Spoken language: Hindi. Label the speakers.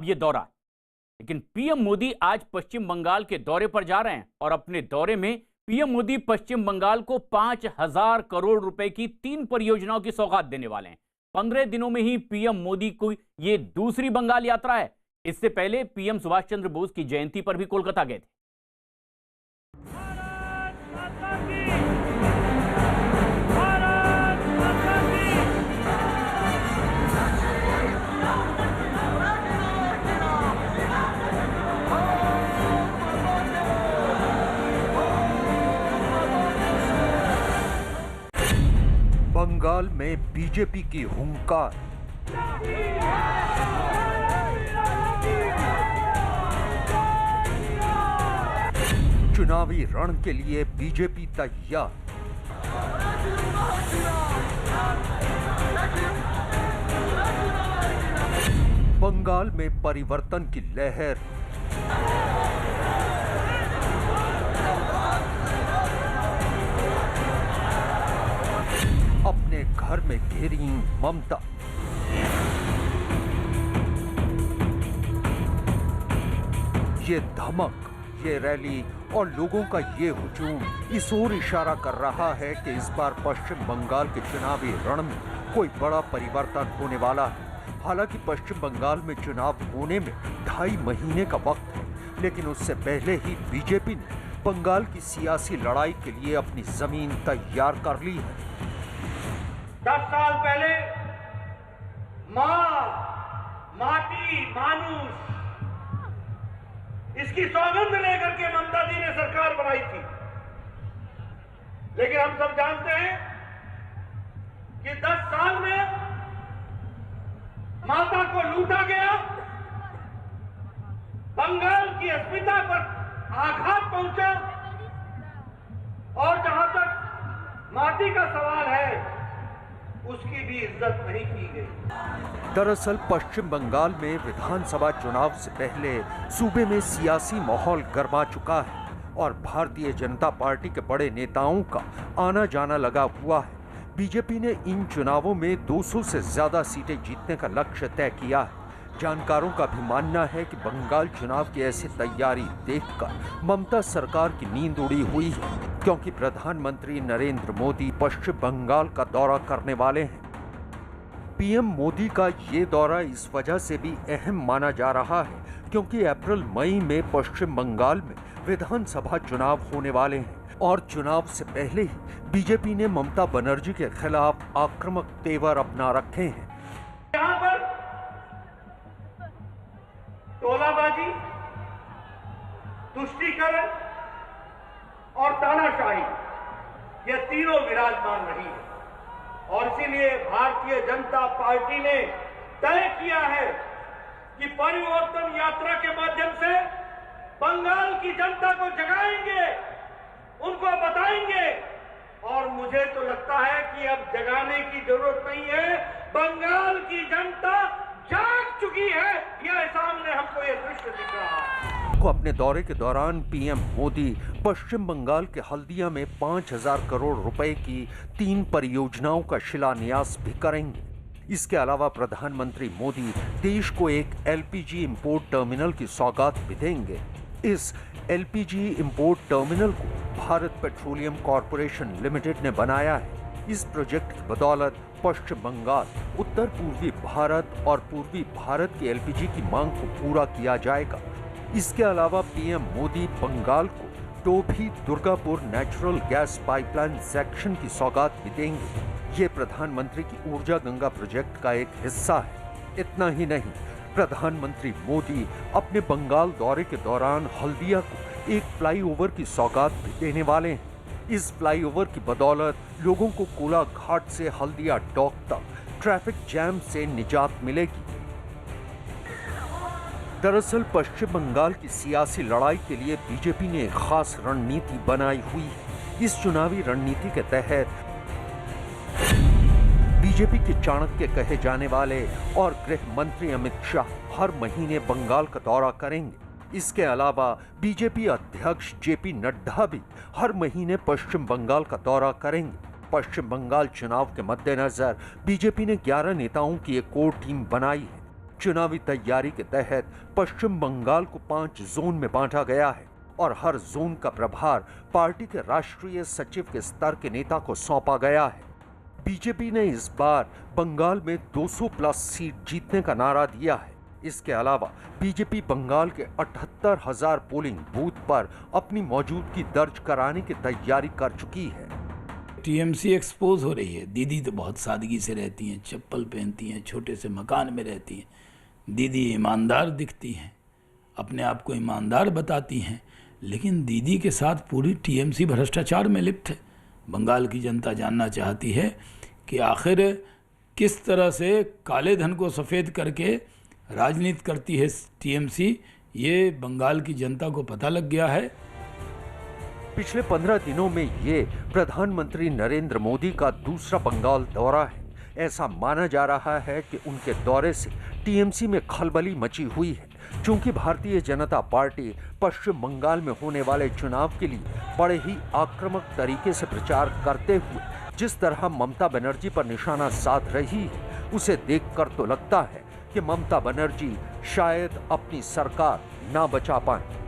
Speaker 1: ये दौरा। लेकिन पीएम मोदी आज पश्चिम बंगाल के दौरे पर जा रहे हैं और अपने दौरे में पीएम मोदी पश्चिम बंगाल को 5,000 करोड़ रुपए की 3 परियोजनाओं की सौगात देने वाले हैं। 15 दिनों में ही पीएम मोदी को ये दूसरी बंगाल यात्रा है। इससे पहले पीएम सुभाष चंद्र बोस की जयंती पर भी कोलकाता गए थे।
Speaker 2: बंगाल में बीजेपी की हुंकार। चुनावी रण के लिए बीजेपी तैयार। बंगाल में परिवर्तन की लहर। अपने घर में घेरी ममता। ये धमक, ये रैली और लोगों का ये हुजूम इस ओर इशारा कर रहा है कि इस बार पश्चिम बंगाल के चुनावी रण में कोई बड़ा परिवर्तन होने वाला है। हालांकि पश्चिम बंगाल में चुनाव होने में 2.5 महीने का वक्त है, लेकिन उससे पहले ही बीजेपी ने बंगाल की सियासी लड़ाई के लिए अपनी जमीन तैयार कर ली है।
Speaker 3: 10 साल पहले मां, माटी, मानुष, इसकी सौगंध लेकर के ममता जी ने सरकार बनाई थी। लेकिन हम सब जानते हैं कि 10 साल में माता को लूटा गया, बंगाल की अस्मिता पर आघात पहुंचा, और जहां तक माटी का सवाल है, उसकी भी इज्जत नहीं की गई।
Speaker 2: दरअसल पश्चिम बंगाल में विधानसभा चुनाव से पहले सूबे में सियासी माहौल गर्मा चुका है और भारतीय जनता पार्टी के बड़े नेताओं का आना जाना लगा हुआ है। बीजेपी ने इन चुनावों में 200 से ज्यादा सीटें जीतने का लक्ष्य तय किया है। जानकारों का भी मानना है कि बंगाल चुनाव की ऐसी तैयारी देखकर ममता सरकार की नींद उड़ी हुई है, क्योंकि प्रधानमंत्री नरेंद्र मोदी पश्चिम बंगाल का दौरा करने वाले हैं। पीएम मोदी का ये दौरा इस वजह से भी अहम माना जा रहा है क्योंकि अप्रैल मई में पश्चिम बंगाल में विधानसभा चुनाव होने वाले हैं और चुनाव से पहले ही बीजेपी ने ममता बनर्जी के खिलाफ आक्रामक तेवर अपना रखे हैं।
Speaker 3: यहाँ पर टोलाबाजी, तुष्टीकरण और तानाशाही, ये तीनों विराजमान रही है और इसीलिए भारतीय जनता पार्टी ने तय किया है कि परिवर्तन यात्रा के माध्यम से बंगाल की जनता को जगाएंगे, उनको बताएंगे। और मुझे तो लगता है कि अब जगाने की जरूरत नहीं है, बंगाल की जनता जाग चुकी है। यह सामने हमको ये दृश्य दिख रहा है।
Speaker 2: को अपने दौरे के दौरान पीएम मोदी पश्चिम बंगाल के हल्दिया में 5,000 करोड़ रुपए की 3 परियोजनाओं का शिलान्यास भी करेंगे। इसके अलावा प्रधानमंत्री मोदी देश को एक एलपीजी इंपोर्ट टर्मिनल की सौगात भी देंगे। इस एलपीजी इंपोर्ट टर्मिनल को भारत पेट्रोलियम कॉरपोरेशन लिमिटेड ने बनाया है। इस प्रोजेक्ट की बदौलत पश्चिम बंगाल, उत्तर पूर्वी भारत और पूर्वी भारत की एलपीजी की मांग को पूरा किया जाएगा। इसके अलावा पीएम मोदी बंगाल को टोभी Durgapur natural gas pipeline section की सौगात भी देंगे। ये प्रधानमंत्री की ऊर्जा गंगा प्रोजेक्ट का एक हिस्सा है। इतना ही नहीं, प्रधानमंत्री मोदी अपने बंगाल दौरे के दौरान हल्दिया को एक फ्लाईओवर की सौगात भी देने वाले हैं। इस फ्लाईओवर की बदौलत लोगों को कोला घाट से हल्दिया डॉक तक ट्रैफिक जैम से निजात मिलेगी। दरअसल पश्चिम बंगाल की सियासी लड़ाई के लिए बीजेपी ने एक खास रणनीति बनाई हुई है। इस चुनावी रणनीति के तहत बीजेपी के चाणक्य कहे जाने वाले और गृह मंत्री अमित शाह हर महीने बंगाल का दौरा करेंगे। इसके अलावा बीजेपी अध्यक्ष जेपी नड्डा भी हर महीने पश्चिम बंगाल का दौरा करेंगे। पश्चिम बंगाल चुनाव के मद्देनजर बीजेपी ने 11 नेताओं की एक कोर टीम बनाई है। चुनावी तैयारी के तहत पश्चिम बंगाल को 5 जोन में बांटा गया है और हर जोन का प्रभार पार्टी के राष्ट्रीय सचिव के स्तर के नेता को सौंपा गया है। बीजेपी ने इस बार बंगाल में 200 प्लस सीट जीतने का नारा दिया है। इसके अलावा बीजेपी बंगाल के 78,000 पोलिंग बूथ पर अपनी मौजूदगी दर्ज कराने की तैयारी कर चुकी है।
Speaker 4: टीएमसी एक्सपोज हो रही है। दीदी तो बहुत सादगी से रहती हैं, चप्पल पहनती हैं, छोटे से मकान में रहती हैं। दीदी ईमानदार दिखती हैं, अपने आप को ईमानदार बताती हैं, लेकिन दीदी के साथ पूरी टीएमसी भ्रष्टाचार में लिप्त है। बंगाल की जनता जानना चाहती है कि आखिर किस तरह से काले धन को सफ़ेद करके राजनीति करती है टीएमसी। ये बंगाल की जनता को पता लग गया है।
Speaker 2: पिछले 15 दिनों में ये प्रधानमंत्री नरेंद्र मोदी का दूसरा बंगाल दौरा है। ऐसा माना जा रहा है कि उनके दौरे से टीएमसी में खलबली मची हुई है, क्योंकि भारतीय जनता पार्टी पश्चिम बंगाल में होने वाले चुनाव के लिए बड़े ही आक्रामक तरीके से प्रचार करते हुए जिस तरह ममता बनर्जी पर निशाना साध रही है, उसे देखकर तो लगता है कि ममता बनर्जी शायद अपनी सरकार ना बचा पाए।